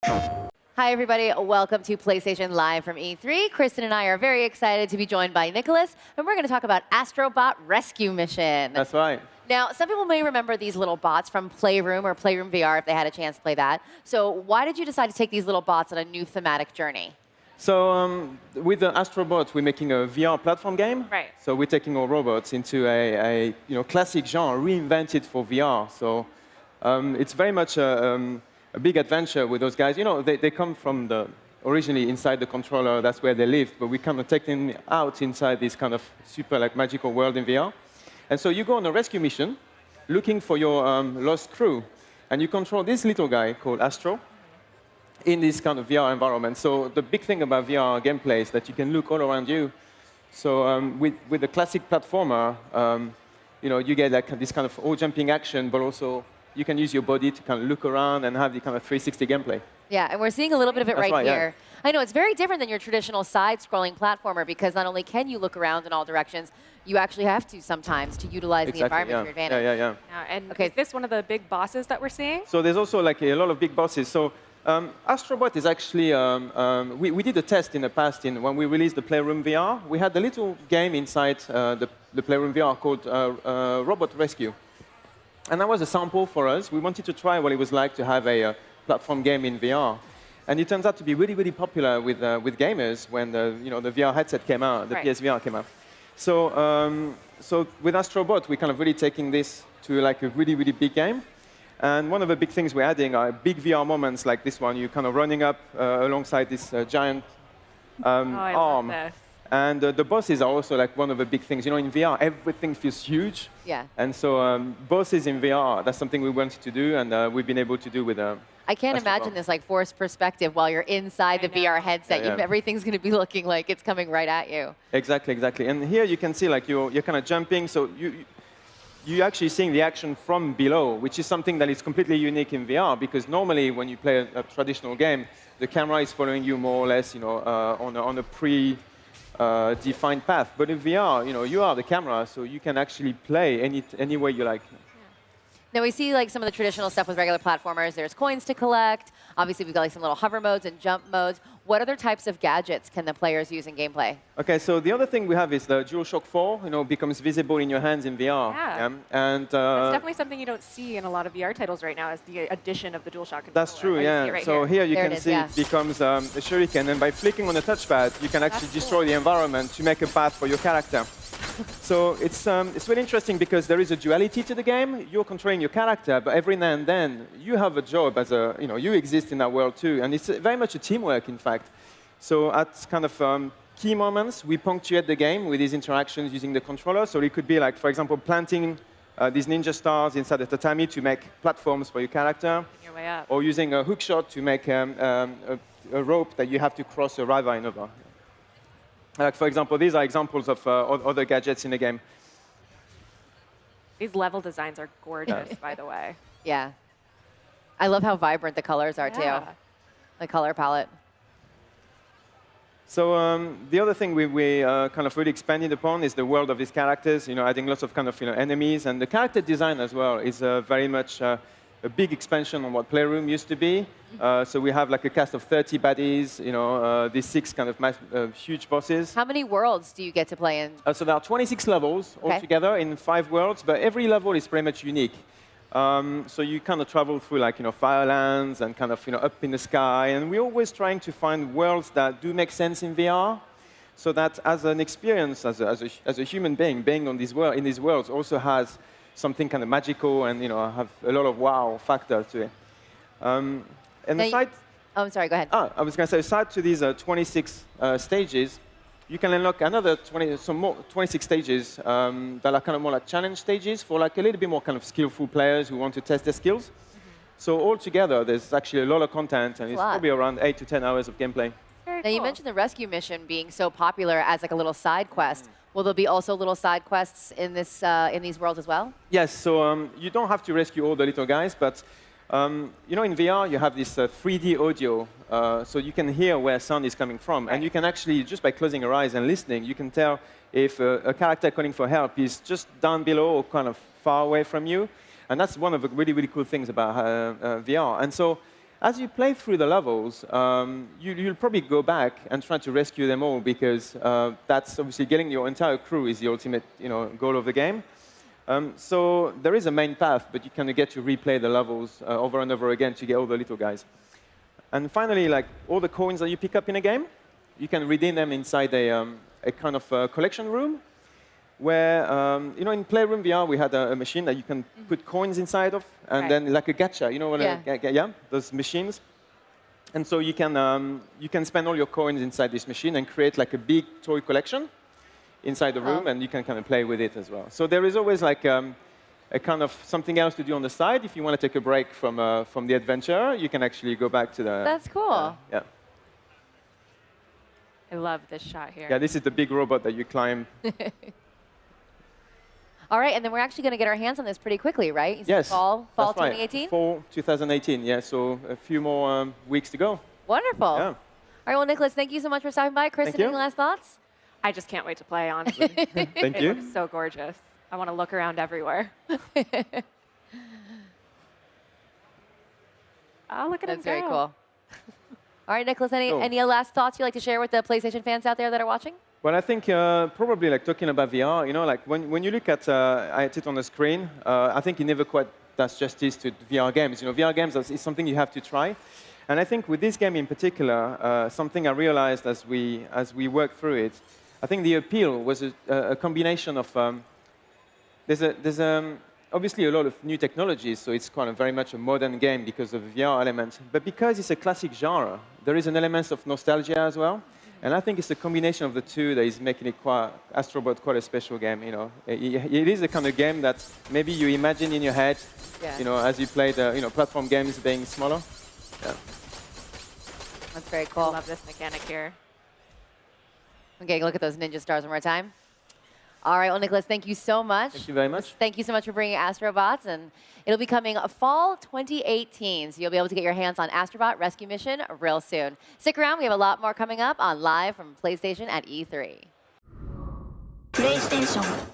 Hi, everybody. Welcome to PlayStation Live from E3. Kristen and I are very excited to be joined by Nicholas, and we're going to talk about ASTRO Rescue Mission. That's right. Now, some people may remember these little bots from Playroom or Playroom VR if they had a chance to play that. So why did you decide to take these little bots on a new thematic journey? So with the ASTRO, we're making a VR platform game. Right. So we're taking our robots into a classic genre, reinvented for VR. So it's very much a big adventure with those guys. You know, they come from originally inside the controller. That's where they lived. But we kind of take them out inside this kind of super magical world in VR. And so you go on a rescue mission, looking for your lost crew, and you control this little guy called ASTRO in this kind of VR environment. So the big thing about VR gameplay is that you can look all around you. So with the classic platformer, you get this kind of all-jumping action, but also you can use your body to kind of look around and have the kind of 360 gameplay. Yeah, and we're seeing a little bit of it That's right here. Yeah. I know, it's very different than your traditional side-scrolling platformer because not only can you look around in all directions, you actually have to sometimes to utilize the environment to your advantage. Yeah. And is this one of the big bosses that we're seeing? So there's also a lot of big bosses. So ASTRO is actually, we did a test in the past when we released the Playroom VR. We had a little game inside the Playroom VR called Robot Rescue. And that was a sample for us. We wanted to try what it was like to have a platform game in VR. And it turns out to be really, really popular with gamers when the VR headset came out, the PSVR came out. So, with ASTRO, we're kind of really taking this to a really, really big game. And one of the big things we're adding are big VR moments like this one. You're kind of running up alongside this giant arm. Love this. And the bosses are also one of the big things. You know, in VR, everything feels huge. Yeah. And so bosses in VR, that's something we wanted to do, and we've been able to do with I can't imagine this forced perspective while you're inside the VR headset. Yeah. Everything's going to be looking like it's coming right at you. Exactly. And here you can see you're kind of jumping, so you're actually seeing the action from below, which is something that is completely unique in VR, because normally when you play a traditional game, the camera is following you more or less, on a defined path. But in VR, you are the camera, so you can actually play any way you like. Now, we see some of the traditional stuff with regular platformers. There's coins to collect. Obviously, we've got some little hover modes and jump modes. What other types of gadgets can the players use in gameplay? OK, so the other thing we have is the DualShock 4, becomes visible in your hands in VR. Yeah. And it's definitely something you don't see in a lot of VR titles right now, is the addition of the DualShock controller. That's true, yeah. Right so here you there can see it becomes a shuriken, and by flicking on the touchpad, you can actually destroy the environment to make a path for your character. So it's really interesting because there is a duality to the game. You're controlling your character, but every now and then you have a job as you exist in that world too. And it's very much a teamwork, in fact. So at kind of key moments, we punctuate the game with these interactions using the controller. So it could be for example, planting these ninja stars inside the tatami to make platforms for your character. Your way up. Or using a hook shot to make a rope that you have to cross a ravine over. For example, these are examples of other gadgets in the game. These level designs are gorgeous, by the way. Yeah. I love how vibrant the colors are, too. The color palette. So the other thing we kind of really expanded upon is the world of these characters, adding lots of kind of enemies. And the character design as well is very much a big expansion on what Playroom used to be. So we have a cast of 30 baddies, these 6 kind of huge bosses. How many worlds do you get to play in? So there are 26 levels altogether in 5 worlds, but every level is pretty much unique. So you kind of travel through Firelands and kind of up in the sky, and we're always trying to find worlds that do make sense in VR, so that as an experience, as a human being in these worlds also has something kind of magical and have a lot of wow factor to it. And aside, I'm sorry, go ahead. I was going to say, aside to these 26 stages, you can unlock another 26 stages that are kind of more challenge stages for a little bit more kind of skillful players who want to test their skills. So altogether, there's actually a lot of content, and it's probably around 8 to 10 hours of gameplay. Now, you mentioned the rescue mission being so popular as a little side quest. Will there be also little side quests in these worlds as well? Yes, so you don't have to rescue all the little guys, but in VR, you have this 3D audio, so you can hear where sound is coming from. And you can actually, just by closing your eyes and listening, you can tell if a character calling for help is just down below or kind of far away from you. And that's one of the really, really cool things about VR. And so as you play through the levels, you'll probably go back and try to rescue them all because that's obviously getting your entire crew is the ultimate goal of the game. So there is a main path, but you kind of get to replay the levels over and over again to get all the little guys. And finally, like all the coins that you pick up in a game, you can redeem them inside a kind of collection room where, in Playroom VR, we had a machine that you can put coins inside of, and then like a gacha, those machines. And so you can spend all your coins inside this machine and create like a big toy collection inside the room, and you can kind of play with it as well. So there is always like a kind of something else to do on the side. If you want to take a break from the adventure, you can actually go back to the... That's cool. Yeah. I love this shot here. Yeah, this is the big robot that you climb. All right, and then we're actually going to get our hands on this pretty quickly, right? Yes. Fall 2018? Right. Fall 2018, yeah. So a few more weeks to go. Wonderful. Yeah. All right, well, Nicholas, thank you so much for stopping by. Kristen, any last thoughts? I just can't wait to play, honestly. Thank you. It looks so gorgeous. I want to look around everywhere. Oh, look at him go. That's very cool. All right, Nicholas, any last thoughts you'd like to share with the PlayStation fans out there that are watching? Well, I think probably like talking about VR, like when you look at it on the screen, I think it never quite does justice to VR games. VR games is something you have to try. And I think with this game in particular, something I realized as we worked through it, I think the appeal was a combination of, there's obviously a lot of new technologies, so it's kind of very much a modern game because of the VR element. But because it's a classic genre, there is an element of nostalgia as well. And I think it's a combination of the two that is making it Astrobot quite a special game. It is the kind of game that maybe you imagine in your head, as you play the platform games being smaller. Yeah. That's very cool. I love this mechanic here. Okay, look at those ninja stars one more time. All right, well, Nicholas, thank you so much. Thank you very much. Thank you so much for bringing Astrobots, and it'll be coming fall 2018, so you'll be able to get your hands on Astrobot Rescue Mission real soon. Stick around, we have a lot more coming up on Live from PlayStation at E3. PlayStation